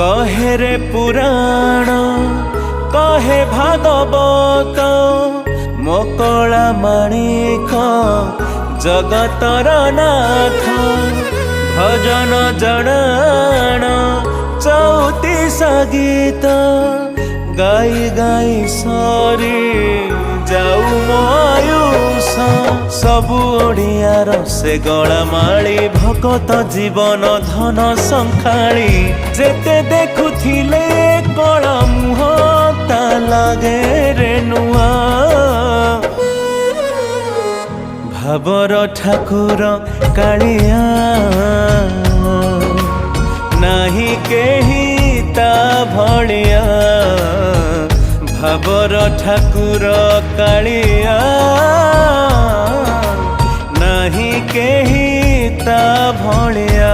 कहे रे पुराण कहे भागवत मोकला माणिक जगतर नाथ भजन जनाण चौतीस गीत गाई गाई सरी जाऊ मो आयुष सबु ओडियार से गलामाली भगत जीवन धन संखाली जेते देखुथिले कला मुह ता लागे रे नुआ भावर ठाकुर कालिया नाही केही ता भलिया भावर ठाकुर कालिया नाही केही ता भलिया।